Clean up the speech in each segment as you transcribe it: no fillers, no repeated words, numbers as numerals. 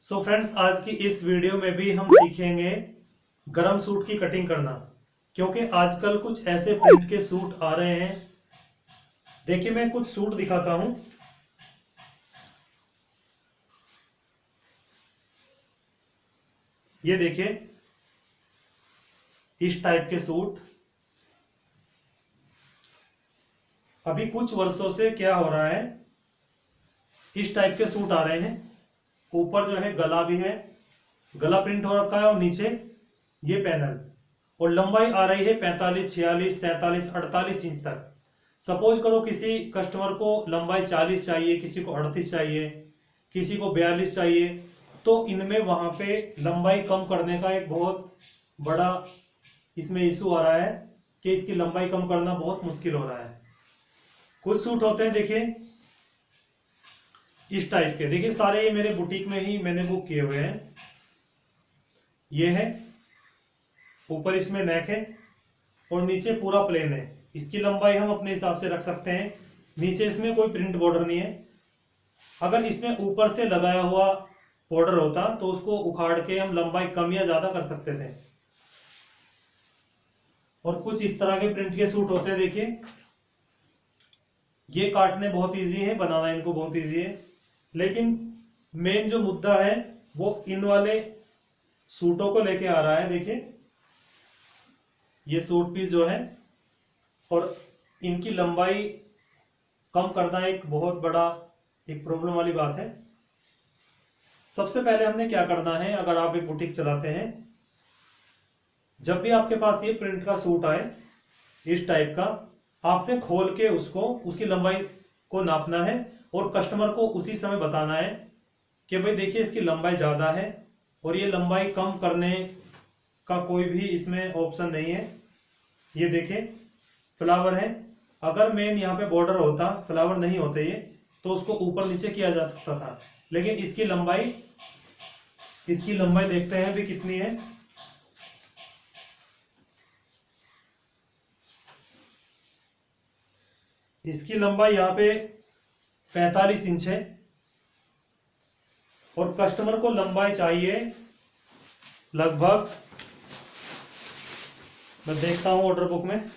So friends, आज की इस वीडियो में भी हम सीखेंगे गरम सूट की कटिंग करना। क्योंकि आजकल कुछ ऐसे प्रिंट के सूट आ रहे हैं। देखिए, मैं कुछ सूट दिखाता हूं। ये देखिए, इस टाइप के सूट अभी कुछ वर्षों से क्या हो रहा है, इस टाइप के सूट आ रहे हैं। ऊपर जो है गला भी है, गला प्रिंट हो रखा है, और नीचे ये पैनल, और लंबाई आ रही है 45, 46, 47, 48 इंच तक। सपोज करो किसी कस्टमर को लंबाई 40 चाहिए, किसी को 38 चाहिए, किसी को 42 चाहिए, तो इनमें वहां पे लंबाई कम करने का एक बहुत बड़ा इसमें इशू आ रहा है कि इसकी लंबाई कम करना बहुत मुश्किल हो रहा है। कुछ सूट होते हैं, देखिए इस टाइप के। देखिए, सारे ये मेरे बुटीक में ही मैंने बुक किए हुए हैं। ये है, ऊपर इसमें नेक है और नीचे पूरा प्लेन है। इसकी लंबाई हम अपने हिसाब से रख सकते हैं। नीचे इसमें कोई प्रिंट बॉर्डर नहीं है। अगर इसमें ऊपर से लगाया हुआ बॉर्डर होता तो उसको उखाड़ के हम लंबाई कम या ज्यादा कर सकते थे। और कुछ इस तरह के प्रिंट के सूट होते हैं। देखिए, ये काटने बहुत इजी है, बनाना इनको बहुत इजी है। लेकिन मेन जो मुद्दा है वो इन वाले सूटों को लेके आ रहा है। देखिए, ये सूट पीस जो है, और इनकी लंबाई कम करना एक बहुत बड़ा एक प्रॉब्लम वाली बात है। सबसे पहले हमने क्या करना है, अगर आप एक बुटीक चलाते हैं, जब भी आपके पास ये प्रिंट का सूट आए इस टाइप का, आपने खोल के उसको उसकी लंबाई को नापना है और कस्टमर को उसी समय बताना है कि भाई देखिए, इसकी लंबाई ज़्यादा है और ये लंबाई कम करने का कोई भी इसमें ऑप्शन नहीं है। ये देखिए, फ्लावर है। अगर मेन यहाँ पे बॉर्डर होता, फ्लावर नहीं होते ये, तो उसको ऊपर नीचे किया जा सकता था। लेकिन इसकी लंबाई देखते हैं भी कितनी है। इसकी लंबाई यहाँ पे 45 इंच है और कस्टमर को लंबाई चाहिए लगभग, मैं देखता हूं ऑर्डर बुक में,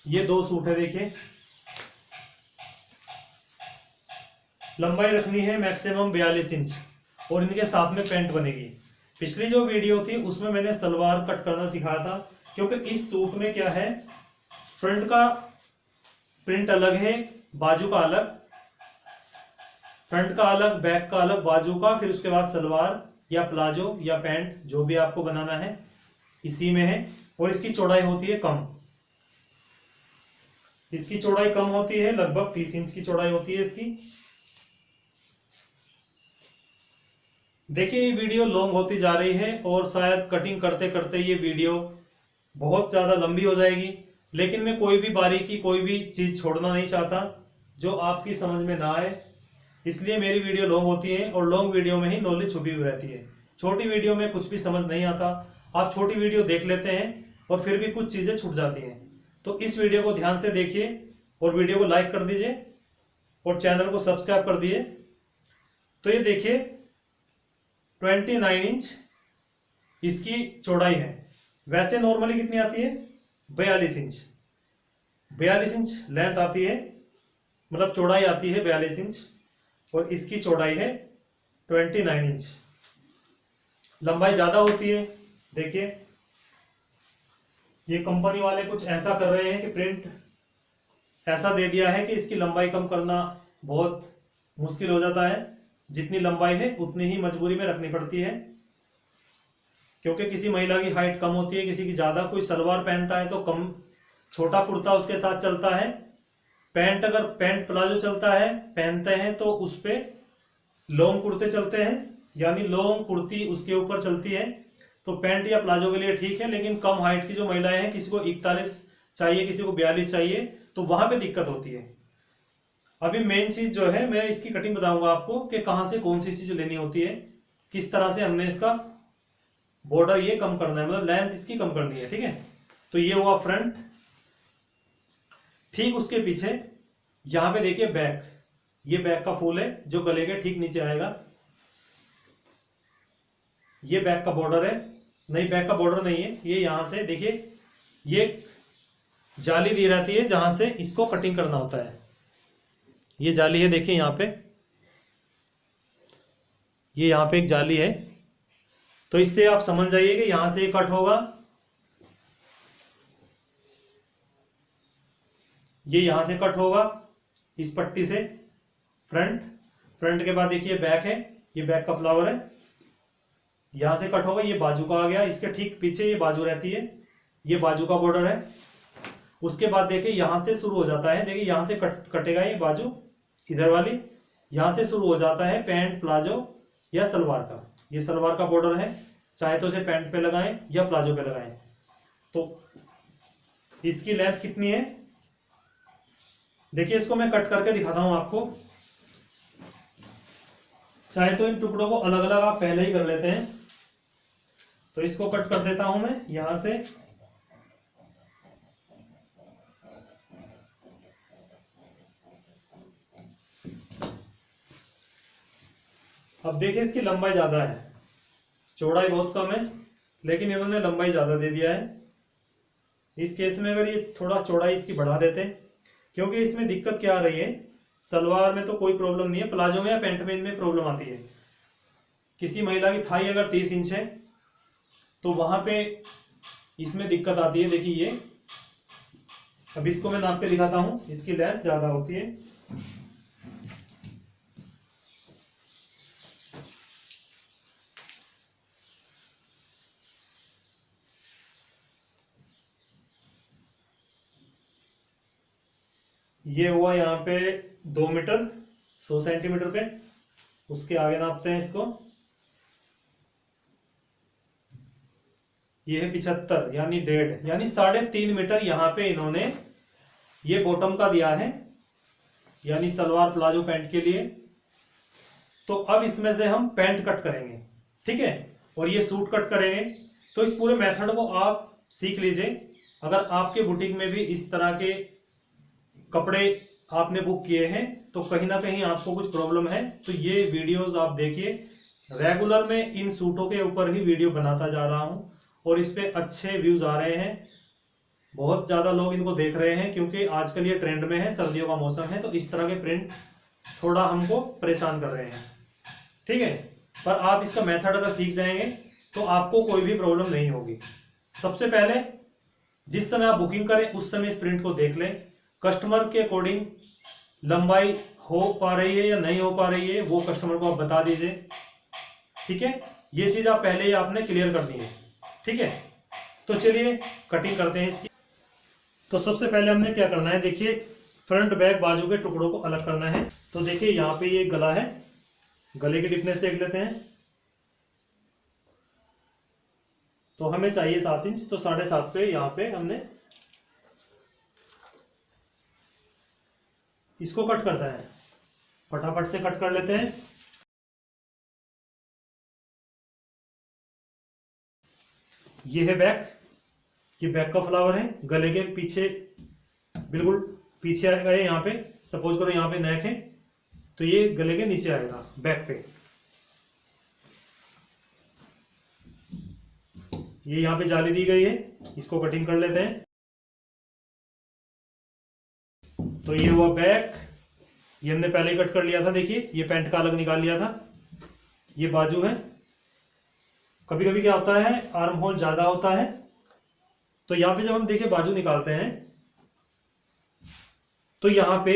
ये 2 सूट है। देखिए, लंबाई रखनी है मैक्सिमम 42 इंच और इनके साथ में पैंट बनेगी। पिछली जो वीडियो थी उसमें मैंने सलवार कट करना सिखाया था। क्योंकि इस सूट में क्या है, फ्रंट का प्रिंट अलग है, बाजू का अलग, फ्रंट का अलग, बैक का अलग, बाजू का, फिर उसके बाद सलवार या प्लाजो या पैंट जो भी आपको बनाना है इसी में है। और इसकी चौड़ाई होती है कम, इसकी चौड़ाई कम होती है, लगभग 30 इंच की चौड़ाई होती है इसकी। देखिए, ये वीडियो लॉन्ग होती जा रही है और शायद कटिंग करते करते ये वीडियो बहुत ज़्यादा लंबी हो जाएगी। लेकिन मैं कोई भी बारीकी, कोई भी चीज़ छोड़ना नहीं चाहता जो आपकी समझ में ना आए, इसलिए मेरी वीडियो लॉन्ग होती है और लॉन्ग वीडियो में ही नॉलेज छुपी हुई रहती है। छोटी वीडियो में कुछ भी समझ नहीं आता। आप छोटी वीडियो देख लेते हैं और फिर भी कुछ चीज़ें छूट जाती हैं। तो इस वीडियो को ध्यान से देखिए और वीडियो को लाइक कर दीजिए और चैनल को सब्सक्राइब कर दिए। तो ये देखिए, 29 इंच इसकी चौड़ाई है। वैसे नॉर्मली कितनी आती है, 42 इंच। 42 इंच लेंथ आती है, मतलब चौड़ाई आती है 42 इंच, और इसकी चौड़ाई है 29 इंच। लंबाई ज़्यादा होती है। देखिए, ये कंपनी वाले कुछ ऐसा कर रहे हैं कि प्रिंट ऐसा दे दिया है कि इसकी लंबाई कम करना बहुत मुश्किल हो जाता है। जितनी लंबाई है उतनी ही मजबूरी में रखनी पड़ती है, क्योंकि किसी महिला की हाइट कम होती है, किसी की ज़्यादा। कोई सलवार पहनता है तो कम, छोटा कुर्ता उसके साथ चलता है। पैंट, अगर पैंट प्लाजो चलता है, पहनते हैं, तो उस पर लॉन्ग कुर्ते चलते हैं, यानी लॉन्ग कुर्ती उसके ऊपर चलती है। तो पैंट या प्लाजो के लिए ठीक है। लेकिन कम हाइट की जो महिलाएं हैं, किसी को 41 चाहिए, किसी को 42 चाहिए, तो वहां पे दिक्कत होती है। अभी मेन चीज जो है, मैं इसकी कटिंग बताऊंगा आपको कि कहां से कौन सी चीज लेनी होती है, किस तरह से हमने इसका बॉर्डर ये कम करना है, मतलब लेंथ इसकी कम करनी है। ठीक है, तो ये हुआ फ्रंट। ठीक उसके पीछे यहां पे देखिए बैक, ये बैक का फूल है जो गले के ठीक नीचे आएगा। ये बैक का बॉर्डर है, नहीं बैक का बॉर्डर नहीं है, ये यहां से देखिए ये जाली दी रहती है जहां से इसको कटिंग करना होता है। ये जाली है देखिए यहां पे, ये यहां पे एक जाली है। तो इससे आप समझ जाइए कि यहां से कट होगा, ये यहां से कट होगा इस पट्टी से फ्रंट के बाद देखिए बैक है, ये बैक का फ्लावर है, यहां से कट होगा, ये बाजू का आ गया, इसके ठीक पीछे ये बाजू रहती है, ये बाजू का बॉर्डर है। उसके बाद देखिए यहां से शुरू हो जाता है, देखिए यहां से कटेगा ये बाजू इधर वाली, यहां से शुरू हो जाता है पैंट प्लाजो या सलवार का, ये सलवार का बॉर्डर है, चाहे तो इसे पैंट पे लगाएं या प्लाजो पे लगाएं। तो इसकी लेंथ कितनी है देखिए, इसको मैं कट करके दिखाता हूं आपको। चाहे तो इन टुकड़ों को अलग अलग आप पहले ही कर लेते हैं। तो इसको कट कर देता हूं मैं यहां से, अब देखिए इसकी लंबाई ज्यादा है, चौड़ाई बहुत कम है, लेकिन इन्होंने लंबाई ज्यादा दे दिया है। इस केस में अगर ये थोड़ा चौड़ाई इसकी बढ़ा देते, क्योंकि इसमें दिक्कत क्या आ रही है, सलवार में तो कोई प्रॉब्लम नहीं है, प्लाजो में या पैंट में इनमें प्रॉब्लम आती है। किसी महिला की थाई अगर 30 इंच है तो वहां पे इसमें दिक्कत आती है। देखिए ये, अब इसको मैं नाप के दिखाता हूं, इसकी लेंथ ज्यादा होती है। ये हुआ यहाँ पे 2 मीटर 100 सेंटीमीटर पे, उसके आगे नापते हैं इसको, ये है 75 यानी 1.5 यानी 3.5 मीटर यहाँ पे इन्होंने ये बॉटम का दिया है, यानी सलवार प्लाजो पैंट के लिए। तो अब इसमें से हम पैंट कट करेंगे, ठीक है, और ये सूट कट करेंगे। तो इस पूरे मेथड को आप सीख लीजिए। अगर आपके बुटीक में भी इस तरह के कपड़े आपने बुक किए हैं तो कहीं ना कहीं आपको कुछ प्रॉब्लम है, तो ये वीडियोस आप देखिए। रेगुलर में इन सूटों के ऊपर ही वीडियो बनाता जा रहा हूं और इस पे अच्छे व्यूज आ रहे हैं, बहुत ज्यादा लोग इनको देख रहे हैं, क्योंकि आजकल ये ट्रेंड में है, सर्दियों का मौसम है, तो इस तरह के प्रिंट थोड़ा हमको परेशान कर रहे हैं, ठीक है। पर आप इसका मेथड अगर सीख जाएंगे तो आपको कोई भी प्रॉब्लम नहीं होगी। सबसे पहले जिस समय आप बुकिंग करें उस समय इस प्रिंट को देख लें, कस्टमर के अकॉर्डिंग लंबाई हो पा रही है या नहीं हो पा रही है वो कस्टमर को आप बता दीजिए, ठीक है। ये चीज आप पहले ही आपने क्लियर करनी है, ठीक है। तो चलिए कटिंग करते हैं इसकी। तो सबसे पहले हमने क्या करना है, देखिए फ्रंट बैक बाजू के टुकड़ों को अलग करना है। तो देखिए यहाँ पे ये गला है, गले की डिपनेस देख लेते हैं। तो हमें चाहिए 7 इंच, तो 7.5 पे यहाँ पे हमने इसको कट करना है, फटाफट से कट कर लेते हैं। ये है बैक, ये बैक का फ्लावर है, गले के पीछे बिल्कुल पीछे आएगा। ये यहाँ पे सपोज करो यहाँ पे नेक है तो ये गले के नीचे आएगा बैक पे। ये यहाँ पे जाली दी गई है, इसको कटिंग कर लेते हैं। तो ये हुआ बैक, ये हमने पहले ही कट कर लिया था, देखिए ये पैंट का अलग निकाल लिया था। ये बाजू है, कभी कभी क्या होता है आर्म होल ज्यादा होता है, तो यहां पे जब हम देखिए बाजू निकालते हैं तो यहां पे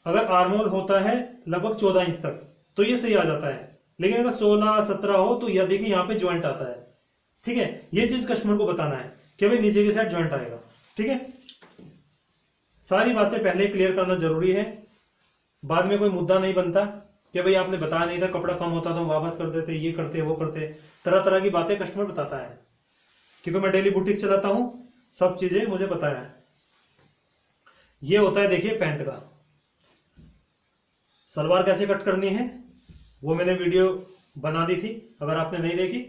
अगर आर्म होल होता है लगभग 14 इंच तक तो ये सही आ जाता है, लेकिन अगर 16-17 हो तो यह देखिए यहां पे ज्वाइंट आता है, ठीक है। ये चीज कस्टमर को बताना है कि भाई नीचे की साइड ज्वाइंट आएगा, ठीक है। सारी बातें पहले क्लियर करना जरूरी है, बाद में कोई मुद्दा नहीं बनता कि भाई आपने बताया नहीं था, कपड़ा कम होता तो हम वापस कर देते, ये करते वो करते, तरह तरह की बातें कस्टमर बताता है, क्योंकि मैं डेली बुटीक चलाता हूं, सब चीजें मुझे पता है। ये होता है देखिए पैंट का। सलवार कैसे कट करनी है वो मैंने वीडियो बना दी थी, अगर आपने नहीं देखी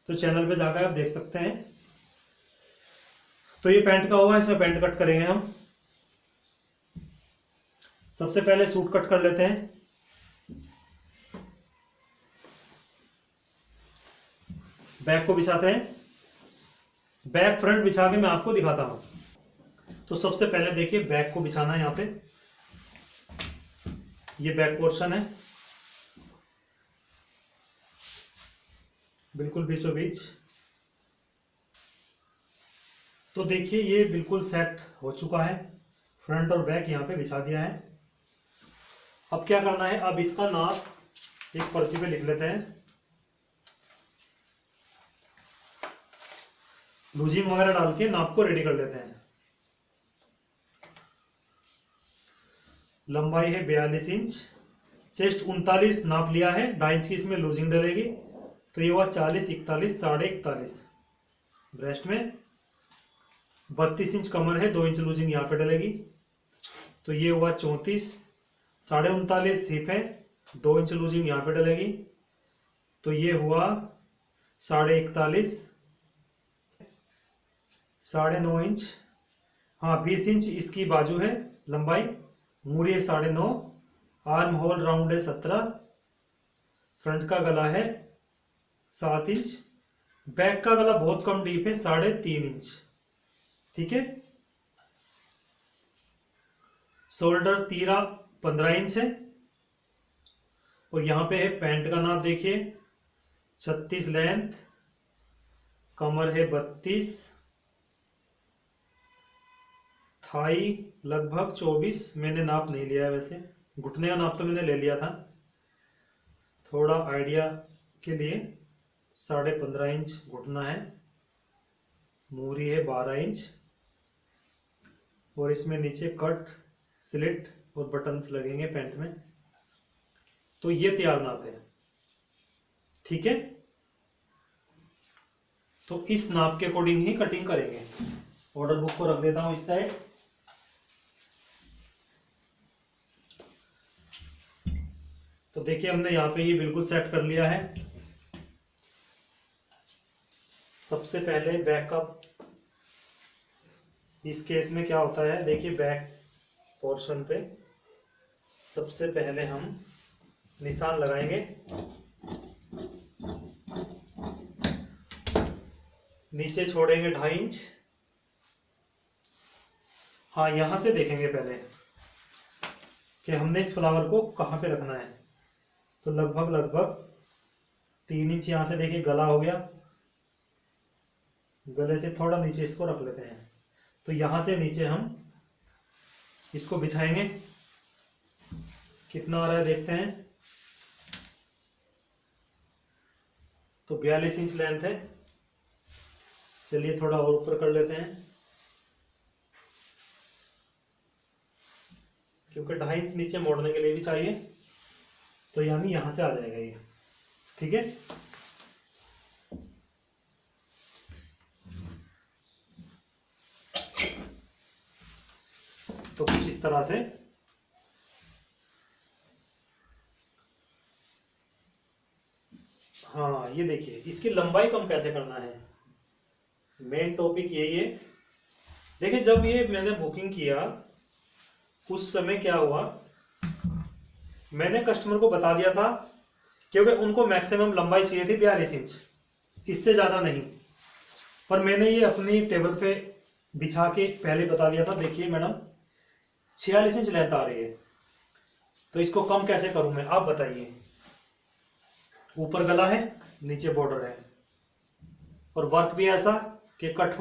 तो चैनल पे जाकर आप देख सकते हैं। तो ये पैंट का हुआ, इसमें पैंट कट करेंगे हम। सबसे पहले सूट कट कर लेते हैं। बैक को बिछाते हैं। बैक फ्रंट बिछा के मैं आपको दिखाता हूं। तो सबसे पहले देखिए बैक को बिछाना है। यहां पे ये बैक पोर्शन है, बिल्कुल बीचों बीच। तो देखिए ये बिल्कुल सेट हो चुका है। फ्रंट और बैक यहां पे बिछा दिया है। अब क्या करना है, अब इसका नाप एक पर्ची पे लिख लेते हैं। लूजिंग वगैरह डाल के नाप को रेडी कर लेते हैं। लंबाई है 42 इंच, चेस्ट 39 नाप लिया है, 2.5 इंच की इसमें लूजिंग डलेगी, तो ये हुआ 40, 41, 41.5। ब्रेस्ट में 32 इंच कमर है, 2 इंच लूजिंग यहाँ पे डलेगी, तो ये हुआ 34, 39.5 हिप है, 2 इंच लूजिंग यहाँ पे डलेगी, तो ये हुआ 41.5, 9.5 इंच। हाँ 20 इंच इसकी बाजू है लंबाई, मूरी है 9.5, आर्म होल राउंड है 17, फ्रंट का गला है 7 इंच, बैक का गला बहुत कम डीप है 3.5 इंच। ठीक है। शोल्डर तीरा 15 इंच है, और यहां पे है पैंट का नाप देखिए 36 लेंथ, कमर है 32, थाई लगभग 24, मैंने नाप नहीं लिया है वैसे, घुटने का नाप तो मैंने ले लिया था, थोड़ा आइडिया के लिए 15.5 इंच घुटना है, मूरी है 12 इंच, और इसमें नीचे कट, स्लिट और बटन्स लगेंगे पैंट में। तो ये तैयार नाप है। ठीक है, तो इस नाप के अकॉर्डिंग ही कटिंग करेंगे। ऑर्डर बुक को रख देता हूं इस साइड। तो देखिए हमने यहाँ पे ये बिल्कुल सेट कर लिया है। सबसे पहले बैक का, इस केस में क्या होता है देखिए, बैक पोर्शन पे सबसे पहले हम निशान लगाएंगे। नीचे छोड़ेंगे 2.5 इंच। हाँ यहां से देखेंगे पहले कि हमने इस फ्लावर को कहां पे रखना है, तो लगभग 3 इंच यहां से देखिए गला हो गया, गले से थोड़ा नीचे इसको रख लेते हैं। तो यहां से नीचे हम इसको बिछाएंगे, कितना आ रहा है देखते हैं। तो 42 इंच लेंथ है, चलिए थोड़ा और ऊपर कर लेते हैं, क्योंकि 2.5 इंच नीचे मोड़ने के लिए भी चाहिए, तो यानी यहां से आ जाएगा ये। ठीक है, तो कुछ इस तरह से हाँ ये देखिए इसकी लंबाई कम कैसे करना है, मेन टॉपिक यही है। देखिए जब ये मैंने बुकिंग किया उस समय क्या हुआ, मैंने कस्टमर को बता दिया था, क्योंकि उनको मैक्सिमम लंबाई चाहिए थी 42 इंच, इससे ज़्यादा नहीं। पर मैंने ये अपनी टेबल पे बिछा के पहले बता दिया था, देखिए मैडम 46 इंच लेंथ आ रही है, तो इसको कम कैसे करूं मैं, आप बताइए। ऊपर गला है, नीचे बॉर्डर है, और वर्क भी ऐसा कि काट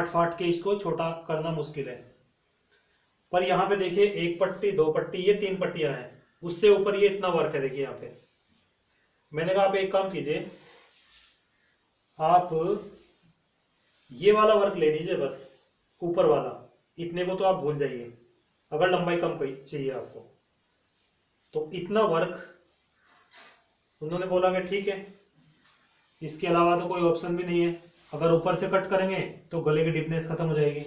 फाट के इसको छोटा करना मुश्किल है। पर यहाँ पे देखिए 1 पट्टी 2 पट्टी, ये 3 पट्टियां हैं, उससे ऊपर ये इतना वर्क है। देखिए यहाँ पे मैंने कहा आप एक काम कीजिए, आप ये वाला वर्क ले लीजिए, बस ऊपर वाला, इतने को तो आप भूल जाइए अगर लंबाई कम चाहिए आपको। तो इतना वर्क उन्होंने बोला कि ठीक है, इसके अलावा तो कोई ऑप्शन भी नहीं है। अगर ऊपर से कट करेंगे तो गले की डीपनेस खत्म हो जाएगी,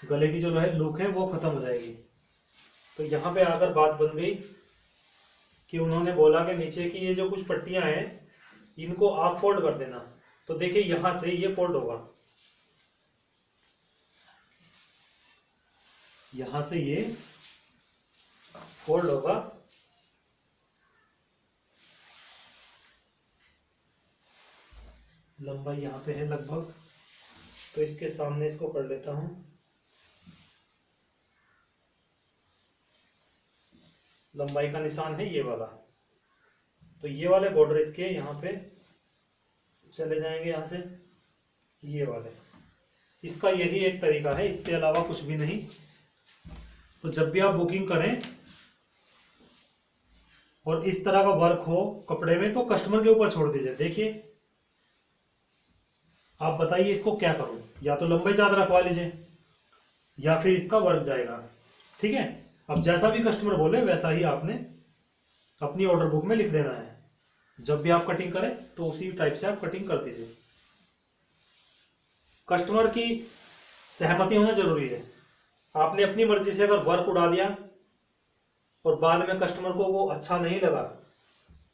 गले की जो है लुक है वो खत्म हो जाएगी। तो यहाँ पे आकर बात बन गई कि उन्होंने बोला कि नीचे की ये जो कुछ पट्टियां हैं इनको आप फोल्ड कर देना। तो देखिए यहाँ से ये फोल्ड होगा, यहां से ये फोल्ड होगा, लंबाई यहाँ पे है लगभग, तो इसके सामने इसको कर लेता हूं। लंबाई का निशान है ये वाला, तो ये वाले बॉर्डर इसके यहाँ पे चले जाएंगे, यहाँ से ये वाले। इसका यही एक तरीका है, इससे अलावा कुछ भी नहीं। तो जब भी आप बुकिंग करें और इस तरह का वर्क हो कपड़े में, तो कस्टमर के ऊपर छोड़ दीजिए। देखिए आप बताइए इसको क्या करूं, या तो लंबाई ज्यादा रखवा लीजिए या फिर इसका वर्क जाएगा। ठीक है, अब जैसा भी कस्टमर बोले वैसा ही आपने अपनी ऑर्डर बुक में लिख देना है। जब भी आप कटिंग करें तो उसी टाइप से आप कटिंग कर दीजिए। कस्टमर की सहमति होना जरूरी है। आपने अपनी मर्जी से अगर वर्क उड़ा दिया और बाद में कस्टमर को वो अच्छा नहीं लगा,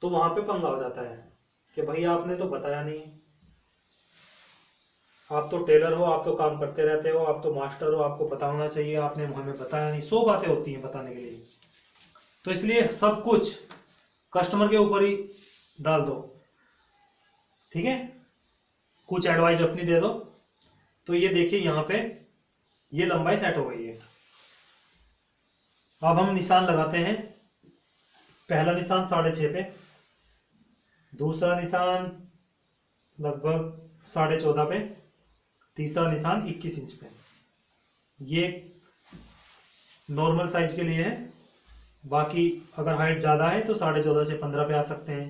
तो वहां पे पंगा हो जाता है कि भाई आपने तो बताया नहीं। आप तो टेलर हो, आप तो काम करते रहते हो, आप तो मास्टर हो, आपको पता होना चाहिए, आपने हमें बताया नहीं। 100 बातें होती हैं बताने के लिए। तो इसलिए सब कुछ कस्टमर के ऊपर ही डाल दो। ठीक है, कुछ एडवाइस अपनी दे दो। तो ये देखिए यहाँ पे ये लंबाई सेट हो गई है। अब हम निशान लगाते हैं। पहला निशान 6.5 पे, दूसरा निशान लगभग 14.5 पे, तीसरा निशान 21 इंच पे। ये नॉर्मल साइज के लिए है। बाकी अगर हाइट ज़्यादा है तो 14.5 से 15 पे आ सकते हैं।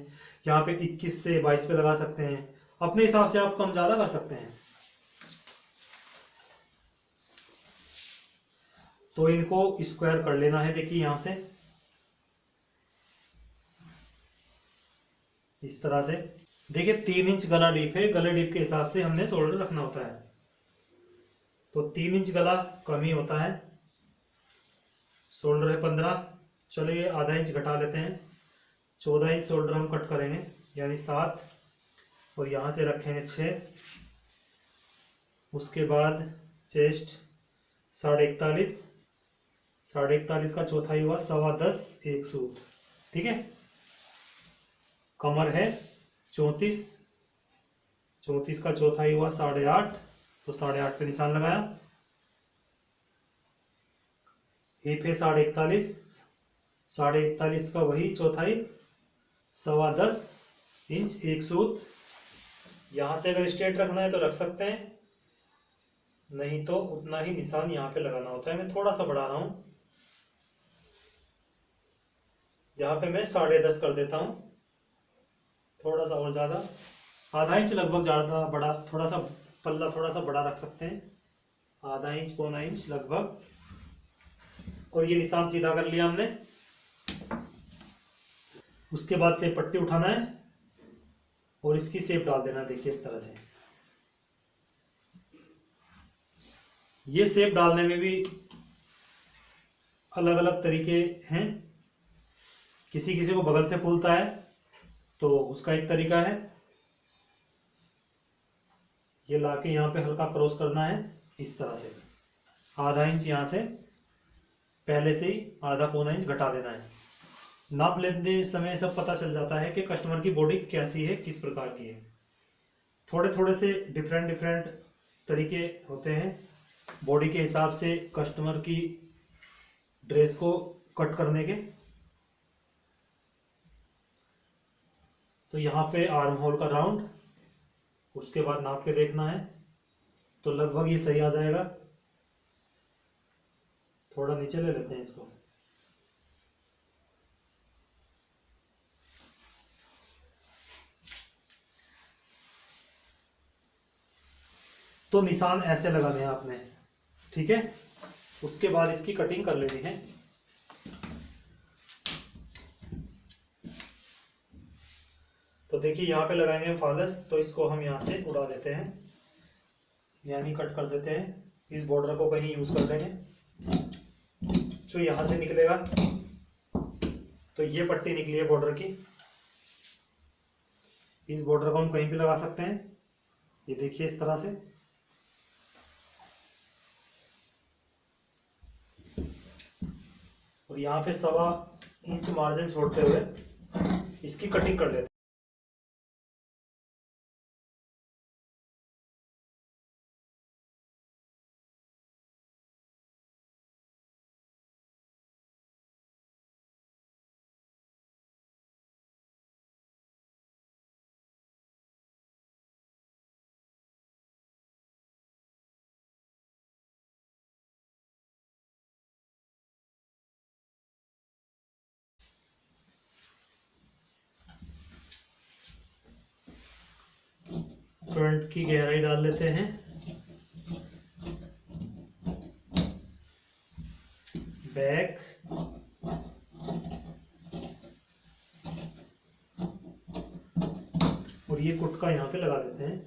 यहाँ पे 21 से 22 पे लगा सकते हैं। अपने हिसाब से आप कम ज़्यादा कर सकते हैं। तो इनको स्क्वायर कर लेना है। देखिए यहाँ से इस तरह से। देखिए 3 इंच गला डीप है, गले डीप के हिसाब से हमने शोल्डर रखना होता है। तो 3 इंच गला कम ही होता है। शोल्डर है 15, चलिए आधा इंच घटा लेते हैं। 14 इंच शोल्डर हम कट करेंगे, यानी 7, और यहाँ से रखेंगे 6। उसके बाद चेस्ट 41.5, 41.5 का चौथाई हुआ 10.25, एक सूत। ठीक है, कमर है 34, 34 का चौथाई हुआ 8.5, तो 8.5 पे निशान लगाया। हिप है 41.5, 41.5 का वही चौथाई 10.25 इंच, एक सूत। यहां से अगर स्ट्रेट रखना है तो रख सकते हैं, नहीं तो उतना ही निशान यहाँ पे लगाना होता है। मैं थोड़ा सा बढ़ा रहा हूं, यहाँ पे मैं 10.5 कर देता हूं, थोड़ा सा और ज्यादा, आधा इंच लगभग ज्यादा बड़ा, थोड़ा सा पल्ला थोड़ा सा बड़ा रख सकते हैं, आधा इंच पौना इंच लगभग। और ये निशान सीधा कर लिया हमने। उसके बाद से पट्टी उठाना है और इसकी शेप डाल देना है। देखिए इस तरह से। ये शेप डालने में भी अलग अलग तरीके हैं। किसी किसी को बगल से फूलता है तो उसका एक तरीका है। ये लाके यहाँ पे हल्का क्रॉस करना है इस तरह से। आधा इंच यहाँ से पहले से ही आधा पौना इंच घटा देना है। नाप लेते समय सब पता चल जाता है कि कस्टमर की बॉडी कैसी है, किस प्रकार की है। थोड़े थोड़े से डिफरेंट डिफरेंट तरीके होते हैं बॉडी के हिसाब से कस्टमर की ड्रेस को कट करने के। तो यहाँ पे आर्म होल का राउंड, उसके बाद नाप के देखना है, तो लगभग ये सही आ जाएगा। थोड़ा नीचे ले लेते हैं इसको। तो निशान ऐसे लगाने हैं आपने। ठीक है, उसके बाद इसकी कटिंग कर लेनी है। तो देखिए यहाँ पे लगाएंगे फॉल्स, तो इसको हम यहाँ से उड़ा देते हैं, यानी कट कर देते हैं। इस बॉर्डर को कहीं यूज कर देंगे जो यहाँ से निकलेगा। तो ये पट्टी निकली है बॉर्डर की, इस बॉर्डर को हम कहीं भी लगा सकते हैं। ये देखिए इस तरह से। और यहाँ पे 1.25 इंच मार्जिन छोड़ते हुए इसकी कटिंग कर लेते हैं। फ्रंट की गहराई डाल लेते हैं, बैक, और ये कुटका यहाँ पे लगा देते हैं।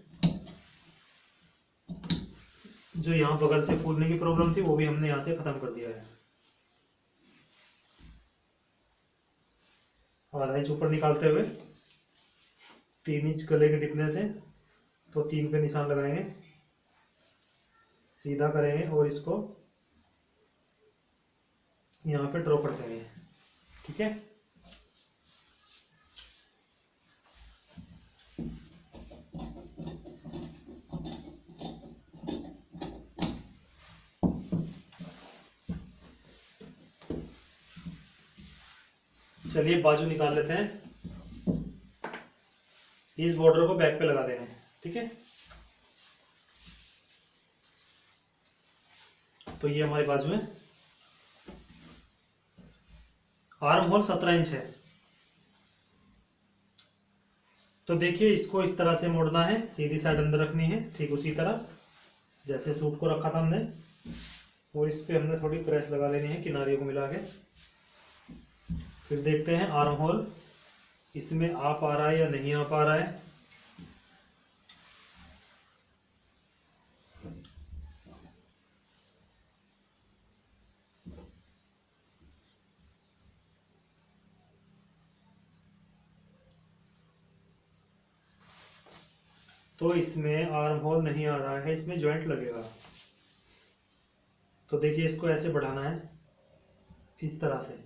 जो यहाँ बगल से फूलने की प्रॉब्लम थी वो भी हमने यहाँ से खत्म कर दिया है। आधा इंच ऊपर निकालते हुए 3 इंच गले के टिपने से तो 3 पे निशान लगाएंगे, सीधा करेंगे और इसको यहाँ पे ड्रॉ कर देंगे। ठीक है, चलिए बाजू निकाल लेते हैं। इस बॉर्डर को बैक पे लगा देंगे। ठीक है, तो ये हमारी बाजू है। आर्म होल 17 इंच है। तो देखिए इसको इस तरह से मोड़ना है, सीधी साइड अंदर रखनी है, ठीक उसी तरह जैसे सूट को रखा था हमने। और इस पे हमने थोड़ी प्रेस लगा लेनी है किनारियों को मिला के। फिर देखते हैं आर्म होल इसमें आ पा रहा है या नहीं आ पा रहा है। तो इसमें आर्म होल नहीं आ रहा है, इसमें जॉइंट लगेगा। तो देखिए इसको ऐसे बढ़ाना है, इस तरह से।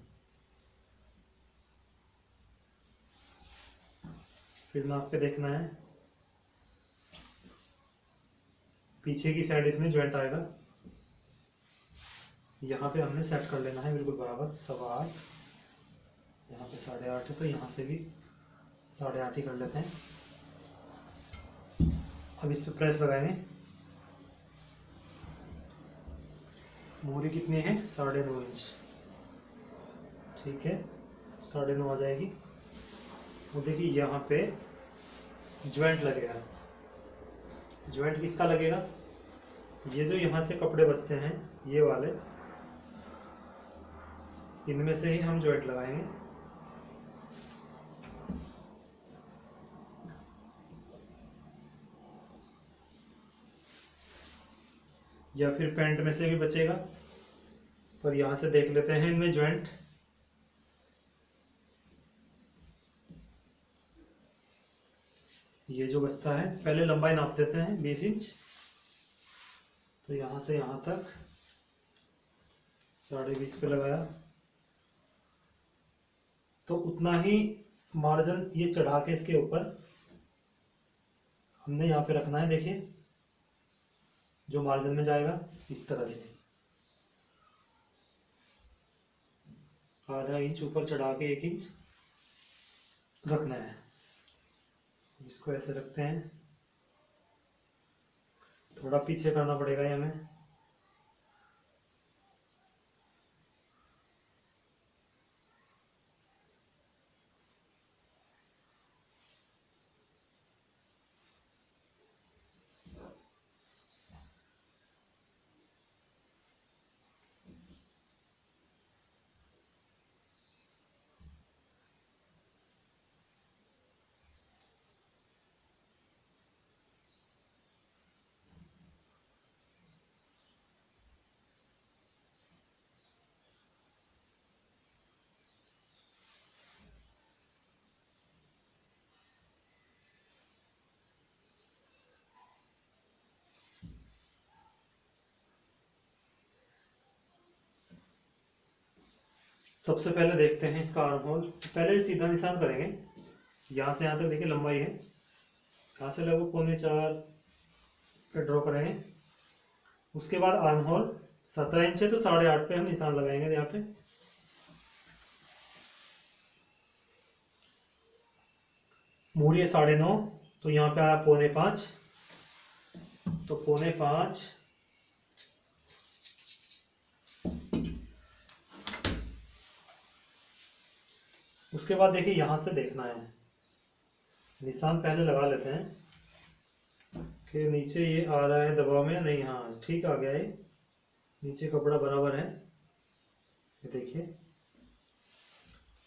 फिर नाप पे देखना है, पीछे की साइड इसमें जॉइंट आएगा। यहाँ पे हमने सेट कर लेना है बिल्कुल बराबर 8.25। यहाँ पे 8.5 है तो यहाँ से भी 8.5 ही कर लेते हैं। अब इस पे प्रेस लगाएंगे। मोहरी कितनी है? 9.5 इंच। ठीक है, 9.5 आ जाएगी। वो देखिए यहाँ पे ज्वाइंट लगेगा। ज्वाइंट किसका लगेगा? ये जो यहाँ से कपड़े बचते हैं ये वाले, इनमें से ही हम ज्वाइंट लगाएंगे। या फिर पैंट में से भी बचेगा, पर यहाँ से देख लेते हैं इनमें ज्वाइंट। ये जो बचता है, पहले लंबाई नाप देते हैं 20 इंच। तो यहाँ से यहाँ तक 20.5 पे लगाया, तो उतना ही मार्जिन ये चढ़ा के इसके ऊपर हमने यहाँ पे रखना है। देखिए जो मार्जिन में जाएगा इस तरह से आधा इंच ऊपर चढ़ा के 1 इंच रखना है। इसको ऐसे रखते हैं, थोड़ा पीछे करना पड़ेगा ये हमें। सबसे पहले देखते हैं इसका आर्म होल। पहले सीधा निशान करेंगे, यहाँ से यहाँ तक देखिए लंबाई है, यहाँ से लगभग 3.25 पे ड्रॉ करेंगे। उसके बाद आर्म होल 17 इंच है तो 8.5 पे हम निशान लगाएंगे। यहाँ पे मूरी है 9.5, तो यहाँ पे आया 4.25, तो 4.25 उसके बाद देखिए यहाँ से देखना है, निशान पहले लगा लेते हैं कि नीचे ये आ रहा है दबाव में या नहीं। हाँ ठीक आ गया है, नीचे कपड़ा बराबर है, ये देखिए।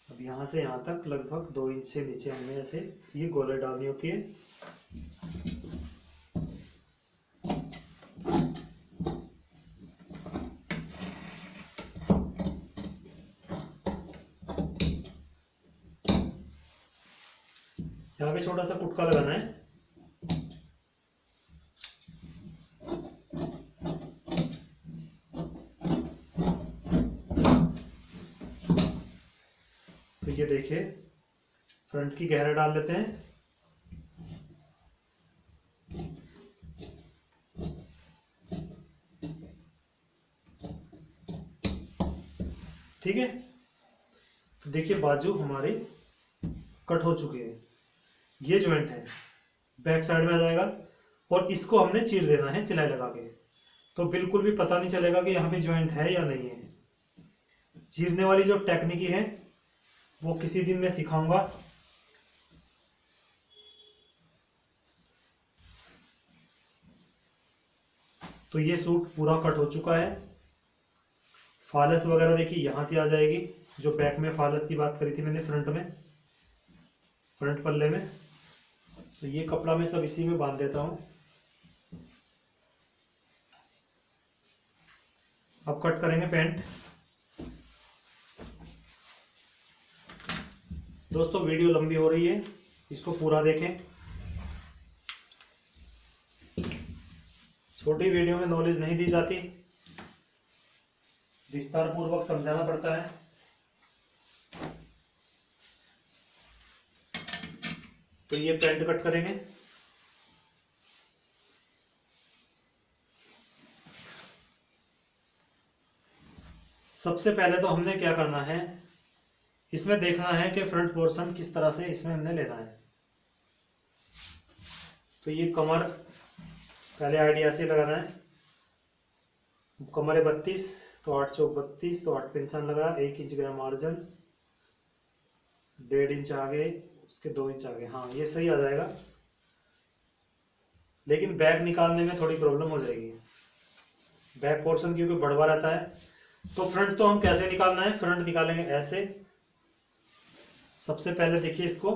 अब यहाँ से यहाँ तक लगभग 2 इंच से नीचे हमें ऐसे ये गोले डालनी होती है। यहाँ पे छोटा सा कुटका लगाना है। तो ये देखिए फ्रंट की गहरा डाल लेते हैं। ठीक है, तो देखिए बाजू हमारी कट हो चुकी है। ये जॉइंट है, बैक साइड में आ जाएगा और इसको हमने चीर देना है सिलाई लगा के, तो बिल्कुल भी पता नहीं चलेगा कि यहाँ पे जॉइंट है या नहीं है। चीरने वाली जो टेक्निक है वो किसी दिन मैं सिखाऊंगा। तो ये सूट पूरा कट हो चुका है। फालस वगैरह देखिए यहाँ से आ जाएगी, जो बैक में फालस की बात करी थी मैंने फ्रंट में, फ्रंट पल्ले में। तो ये कपड़ा मैं सब इसी में बांध देता हूँ। अब कट करेंगे पैंट। दोस्तों वीडियो लंबी हो रही है, इसको पूरा देखें। छोटी वीडियो में नॉलेज नहीं दी जाती, विस्तार पूर्वक समझाना पड़ता है। तो ये पैंट कट करेंगे। सबसे पहले तो हमने क्या करना है, इसमें देखना है कि फ्रंट पोर्शन किस तरह से इसमें हमने लेना है। तो ये कमर पहले आइडिया से लगाना है। कमर है 32, तो 8 चौक 32, तो 8 पिंसन लगा, 1 इंच गया मार्जिन, 1.5 इंच आगे, उसके 2 इंच आगे। हाँ ये सही आ जाएगा, लेकिन बैक निकालने में थोड़ी प्रॉब्लम हो जाएगी। बैक पोर्शन क्योंकि बढ़वा रहता है। तो फ्रंट तो हम कैसे निकालना है, फ्रंट निकालेंगे ऐसे। सबसे पहले देखिए इसको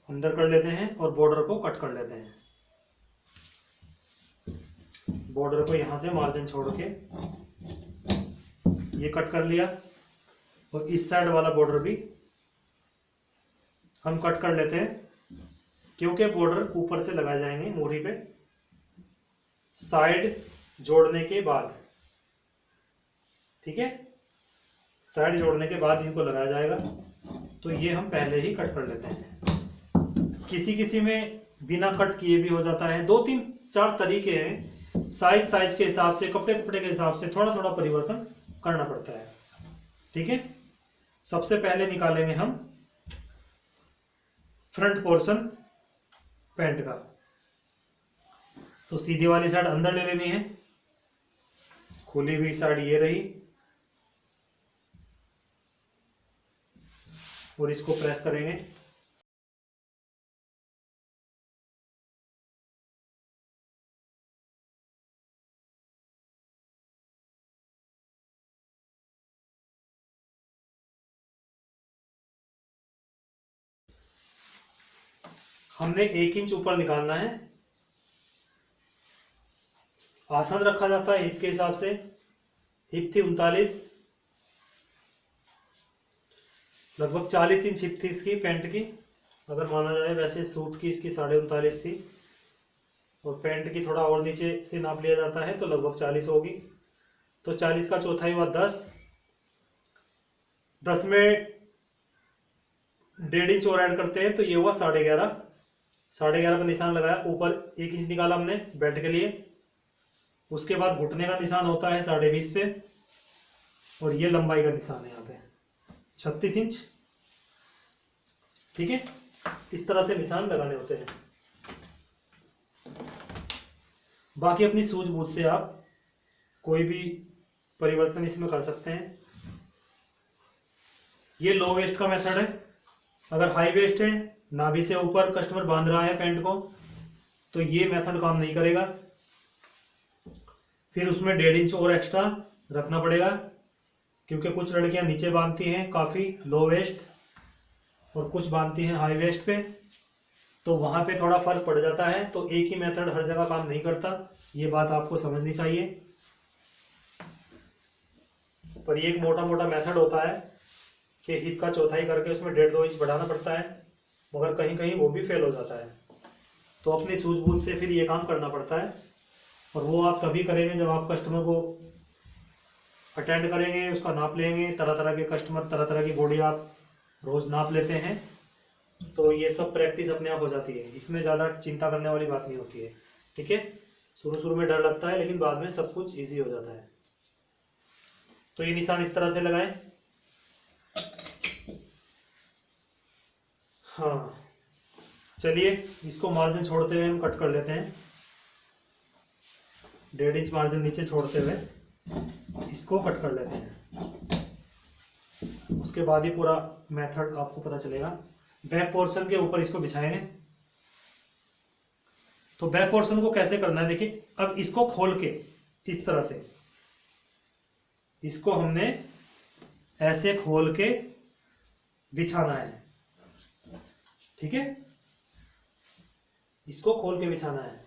अंदर कर लेते हैं और बॉर्डर को कट कर लेते हैं। बॉर्डर को यहां से मार्जिन छोड़ के ये कट कर लिया, और इस साइड वाला बॉर्डर भी हम कट कर लेते हैं, क्योंकि बॉर्डर ऊपर से लगाए जाएंगे मोरी पे साइड जोड़ने के बाद। ठीक है, साइड जोड़ने के बाद इनको लगाया जाएगा। तो ये हम पहले ही कट कर लेते हैं। किसी किसी में बिना कट किए भी हो जाता है। 2-3-4 तरीके हैं, साइज के हिसाब से, कपड़े के हिसाब से थोड़ा थोड़ा परिवर्तन करना पड़ता है। ठीक है, सबसे पहले निकालेंगे हम फ्रंट पोर्शन पैंट का। तो सीधी वाली साइड अंदर ले लेनी है, खुली हुई साइड ये रही, और इसको प्रेस करेंगे। हमने 1 इंच ऊपर निकालना है। आसन रखा जाता है हिप के हिसाब से। हिप थी 39, लगभग 40 इंच हिप थी इसकी पैंट की, अगर माना जाए। वैसे सूट की इसकी 39.5 थी, और पैंट की थोड़ा और नीचे से नाप लिया जाता है तो लगभग 40 होगी। तो 40 का चौथाई हुआ 10, 10 में 1.5 इंच और ऐड करते हैं तो ये हुआ 11.5। 11.5 पर निशान लगाया, ऊपर 1 इंच निकाला हमने बेल्ट के लिए। उसके बाद घुटने का निशान होता है 20.5 पे, और ये लंबाई का निशान है यहाँ पे 36 इंच। ठीक है, इस तरह से निशान लगाने होते हैं। बाकी अपनी सूझबूझ से आप कोई भी परिवर्तन इसमें कर सकते हैं। ये लो वेस्ट का मेथड है। अगर हाई वेस्ट है, नाभि से ऊपर कस्टमर बांध रहा है पैंट को, तो ये मेथड काम नहीं करेगा। फिर उसमें 1.5 इंच और एक्स्ट्रा रखना पड़ेगा, क्योंकि कुछ लड़कियां नीचे बांधती हैं काफ़ी लो वेस्ट और कुछ बांधती हैं हाई वेस्ट पे, तो वहाँ पे थोड़ा फर्क पड़ जाता है। तो एक ही मेथड हर जगह काम नहीं करता, ये बात आपको समझनी चाहिए। पर ये एक मोटा मोटा मेथड होता है कि हिप का चौथाई करके उसमें 1.5-2 इंच बढ़ाना पड़ता है, मगर कहीं कहीं वो भी फेल हो जाता है। तो अपनी सूझबूझ से फिर ये काम करना पड़ता है, और वो आप तभी करेंगे जब आप कस्टमर को अटेंड करेंगे, उसका नाप लेंगे। तरह तरह के कस्टमर, तरह तरह की बॉडी आप रोज़ नाप लेते हैं, तो ये सब प्रैक्टिस अपने आप हो जाती है। इसमें ज़्यादा चिंता करने वाली बात नहीं होती है। ठीक है, शुरू शुरू में डर लगता है, लेकिन बाद में सब कुछ ईजी हो जाता है। तो ये निशान इस तरह से लगाएं। हाँ, चलिए इसको मार्जिन छोड़ते हुए हम कट कर लेते हैं। 1.5 इंच मार्जिन नीचे छोड़ते हुए इसको कट कर लेते हैं। उसके बाद ही पूरा मेथड आपको पता चलेगा। बैक पोर्शन के ऊपर इसको बिछाएंगे। तो बैक पोर्शन को कैसे करना है देखिए। अब इसको खोल के इस तरह से, इसको हमने ऐसे खोल के बिछाना है। ठीक है, इसको खोल के बिछाना है।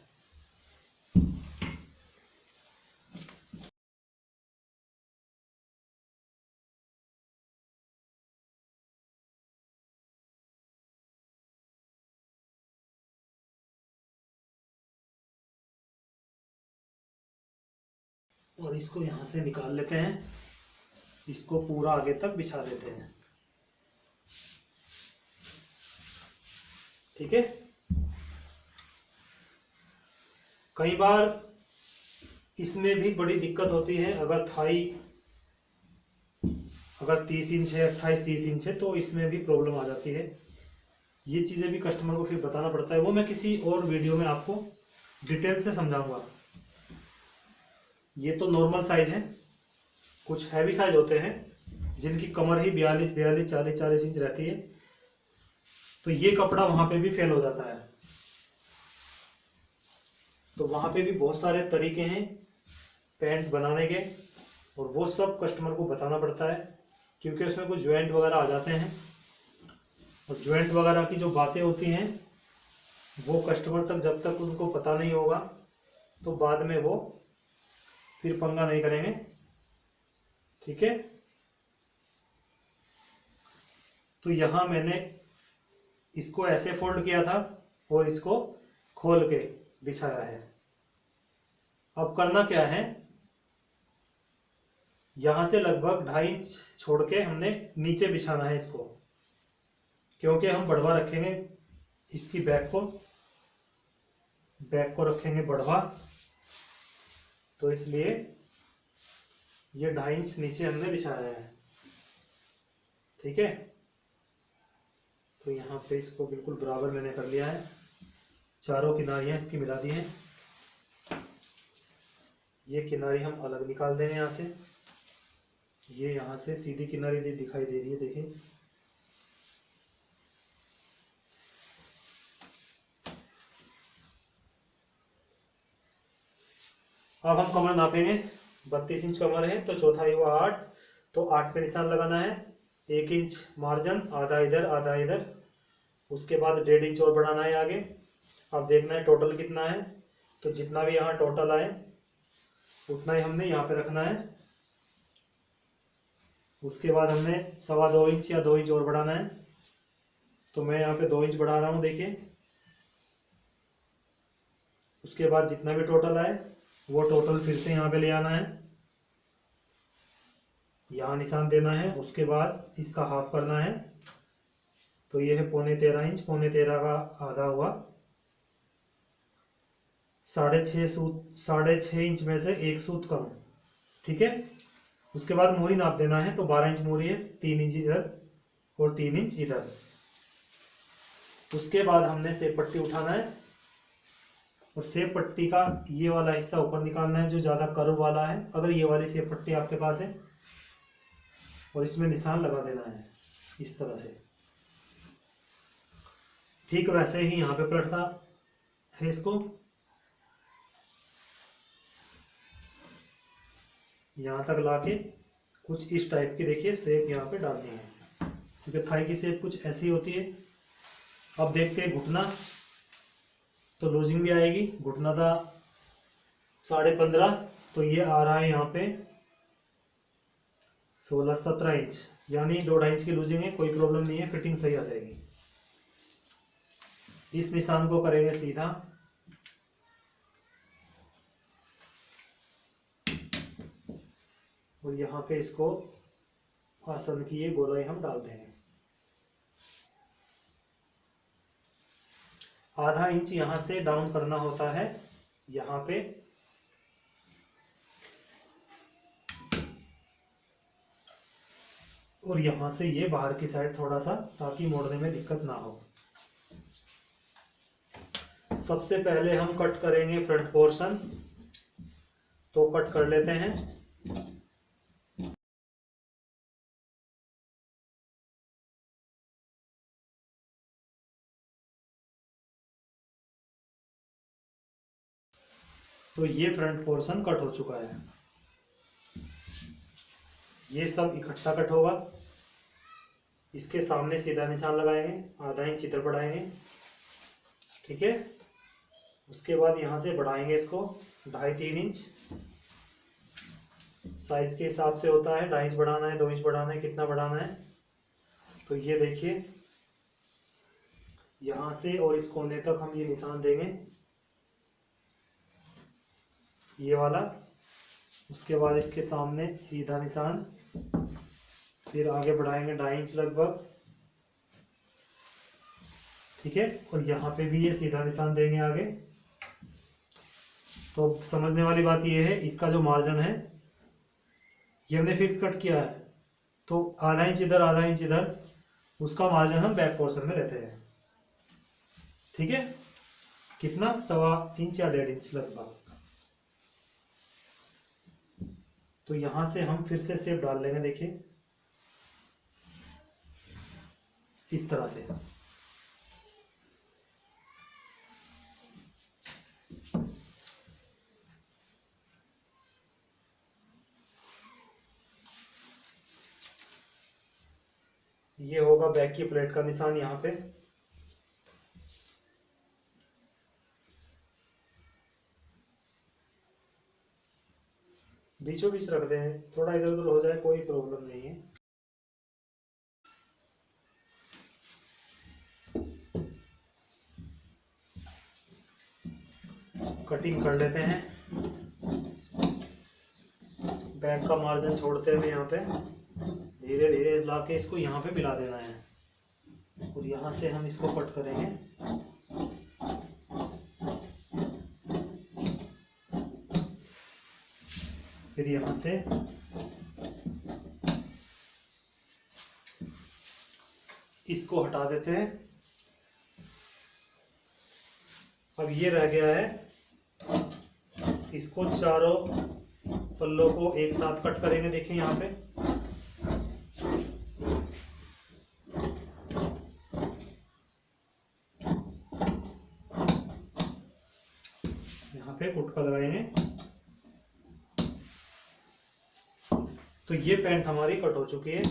और इसको यहां से निकाल लेते हैं, इसको पूरा आगे तक बिछा देते हैं। ठीक है, कई बार इसमें भी बड़ी दिक्कत होती है। अगर थाई अगर 30 इंच है, 28-30 इंच है, तो इसमें भी प्रॉब्लम आ जाती है। ये चीज़ें भी कस्टमर को फिर बताना पड़ता है। वो मैं किसी और वीडियो में आपको डिटेल से समझाऊंगा। ये तो नॉर्मल साइज है। कुछ हैवी साइज होते हैं जिनकी कमर ही 42, 40, 40 इंच रहती है, तो ये कपड़ा वहां पे भी फेल हो जाता है। तो वहां पे भी बहुत सारे तरीके हैं पैंट बनाने के, और वो सब कस्टमर को बताना पड़ता है, क्योंकि उसमें कुछ ज्वाइंट वगैरह आ जाते हैं। और ज्वाइंट वगैरह की जो बातें होती हैं, वो कस्टमर तक जब तक उनको पता नहीं होगा, तो बाद में वो फिर पंगा नहीं करेंगे। ठीक है, तो यहां मैंने इसको ऐसे फोल्ड किया था और इसको खोल के बिछाया है। अब करना क्या है, यहां से लगभग 2.5 इंच छोड़ के हमने नीचे बिछाना है इसको, क्योंकि हम बढ़वा रखेंगे इसकी बैक को रखेंगे बढ़वा, तो इसलिए ये 2.5 इंच नीचे हमने बिछाया है। ठीक है, तो यहाँ पे इसको बिल्कुल बराबर मैंने कर लिया है। चारों किनारियां इसकी मिला दी हैं। ये किनारी हम अलग निकाल देंगे यहाँ से। ये यहाँ से सीधी किनारी दिखाई दे रही है, देखिए। अब हम कमर नापेंगे। 32 इंच कमर है, तो चौथाई हुआ 8, तो 8 पे निशान लगाना है। 1 इंच मार्जिन, आधा इधर आधा इधर। उसके बाद 1.5 इंच और बढ़ाना है आगे। अब देखना है टोटल कितना है, तो जितना भी यहाँ टोटल आए उतना ही हमने यहाँ पे रखना है। उसके बाद हमने 2.25 इंच या 2 इंच और बढ़ाना है, तो मैं यहाँ पे 2 इंच बढ़ा रहा हूँ, देखिए। उसके बाद जितना भी टोटल आए वो टोटल फिर से यहाँ पे ले आना है। यहाँ निशान देना है। उसके बाद इसका हाफ करना है, तो ये है 13.5 इंच, 13.5 का आधा हुआ 6.5 सूत, 6.5 इंच में से 1 सूत कम, ठीक है। उसके बाद मोरी नाप देना है, तो 12 इंच मोरी है, 3 इंच इधर और 3 इंच इधर। उसके बाद हमने सेब पट्टी उठाना है और सेब पट्टी का ये वाला हिस्सा ऊपर निकालना है जो ज़्यादा कर्व वाला है, अगर ये वाली सेब पट्टी आपके पास है, और इसमें निशान लगा देना है इस तरह से। ठीक वैसे ही यहाँ पे पलटता है इसको, यहाँ तक लाके कुछ इस टाइप की देखिए शेप यहाँ पे डालनी है, क्योंकि थाई की शेप कुछ ऐसी होती है। अब देखते हैं घुटना, तो लूजिंग भी आएगी। घुटना था 15.5, तो ये आ रहा है यहाँ पे 16-17 इंच, यानी 2.5 इंच की लूजिंग है, कोई प्रॉब्लम नहीं है, फिटिंग सही आ जाएगी। इस निशान को करेंगे सीधा, और यहाँ पे इसको आसन की ये गोलाई हम डाल देंगे। आधा इंच यहाँ से डाउन करना होता है यहाँ पे, और यहाँ से ये बाहर की साइड थोड़ा सा, ताकि मोड़ने में दिक्कत ना हो। सबसे पहले हम कट करेंगे फ्रंट पोर्शन, तो कट कर लेते हैं। तो ये फ्रंट पोर्शन कट हो चुका है, ये सब इकट्ठा कट होगा। इसके सामने सीधा निशान लगाएंगे, आधा इंच इधर बढ़ाएंगे, ठीक है। उसके बाद यहाँ से बढ़ाएंगे इसको 2.5-3 इंच, साइज के हिसाब से होता है, 2.5 इंच बढ़ाना है, 2 इंच बढ़ाना है, कितना बढ़ाना है। तो ये देखिए यहाँ से और इस कोने तक हम ये निशान देंगे, ये वाला। उसके बाद इसके सामने सीधा निशान, फिर आगे बढ़ाएंगे 2.5 इंच लगभग, ठीक है। और यहाँ पे भी ये सीधा निशान देंगे आगे। तो समझने वाली बात ये है, इसका जो मार्जिन है ये हमने फिक्स कट किया है, तो आधा इंच इधर आधा इंच इधर, उसका मार्जिन हम बैक पोर्शन में लेते हैं, ठीक है। कितना, 1.25 इंच या 1.5 इंच लगभग। तो यहां से हम फिर से शेप डाल लेंगे, देखिए इस तरह से। ये होगा बैक की प्लेट का निशान यहाँ पे। बीचों बीच रख दें, थोड़ा इधर उधर हो जाए कोई प्रॉब्लम नहीं है। कटिंग कर लेते हैं, बैक का मार्जिन छोड़ते हुए यहाँ पे धीरे धीरे लाके इसको यहाँ पे मिला देना है, और यहाँ से हम इसको कट करेंगे। फिर यहाँ से इसको हटा देते हैं। अब ये रह गया है, इसको चारों पल्लों को एक साथ कट करेंगे। देखिए यहाँ पे गुटका लगाएंगे। तो ये पैंट हमारी कट हो चुकी है।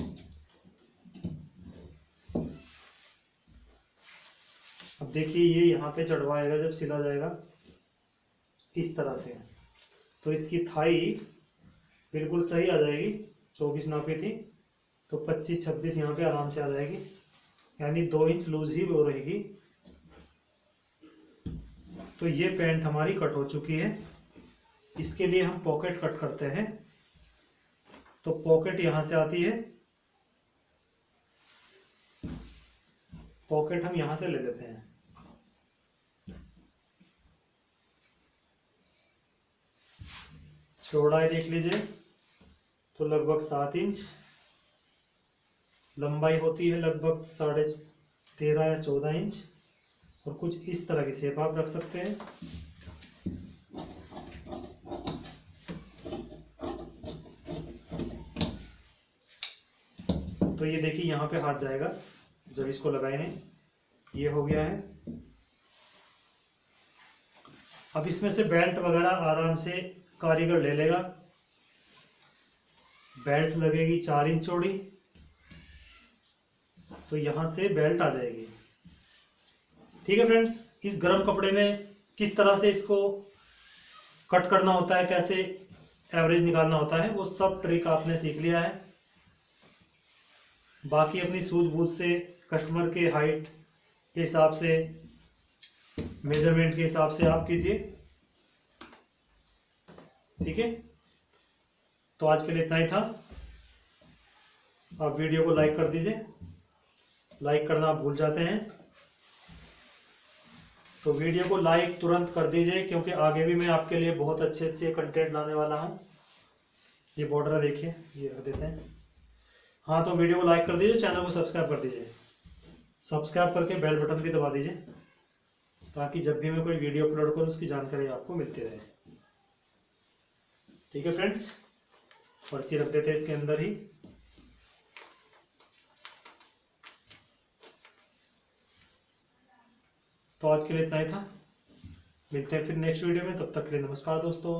अब देखिए ये यहाँ पे चढ़वाएगा जब सिला जाएगा इस तरह से, तो इसकी थाई बिल्कुल सही आ जाएगी। 24 नापी थी तो 25-26 यहाँ पे आराम से आ जाएगी, यानी 2 इंच लूज ही वो रहेगी। तो ये पैंट हमारी कट हो चुकी है। इसके लिए हम पॉकेट कट करते हैं। तो पॉकेट यहां से आती है, पॉकेट हम यहां से ले लेते हैं। चौड़ाई देख लीजिए तो लगभग 7 इंच, लंबाई होती है लगभग 13.5 या 14 इंच, और कुछ इस तरह की शेप आप रख सकते हैं। तो ये देखिए यहाँ पे हाथ जाएगा जब इसको लगाएंगे, ये हो गया है। अब इसमें से बेल्ट वगैरह आराम से कारीगर ले लेगा। बेल्ट लगेगी 4 इंच चौड़ी, तो यहां से बेल्ट आ जाएगी। ठीक है फ्रेंड्स, इस गर्म कपड़े में किस तरह से इसको कट करना होता है, कैसे एवरेज निकालना होता है, वो सब ट्रिक आपने सीख लिया है। बाकी अपनी सूझबूझ से कस्टमर के हाइट के हिसाब से, मेजरमेंट के हिसाब से आप कीजिए। ठीक है, तो आज के लिए इतना ही था। आप वीडियो को लाइक कर दीजिए, लाइक करना आप भूल जाते हैं तो वीडियो को लाइक तुरंत कर दीजिए, क्योंकि आगे भी मैं आपके लिए बहुत अच्छे अच्छे कंटेंट लाने वाला हूं। ये बॉर्डर देखिए, ये रख देते हैं। हाँ, तो वीडियो को लाइक कर दीजिए, चैनल को सब्सक्राइब कर दीजिए, सब्सक्राइब करके बेल बटन भी दबा दीजिए, ताकि जब भी मैं कोई वीडियो अपलोड करूँ उसकी जानकारी आपको मिलती रहे। ठीक है फ्रेंड्स, पर्ची रख देते हैं इसके अंदर ही। तो आज के लिए इतना ही था, मिलते हैं फिर नेक्स्ट वीडियो में, तब तक के लिए नमस्कार दोस्तों।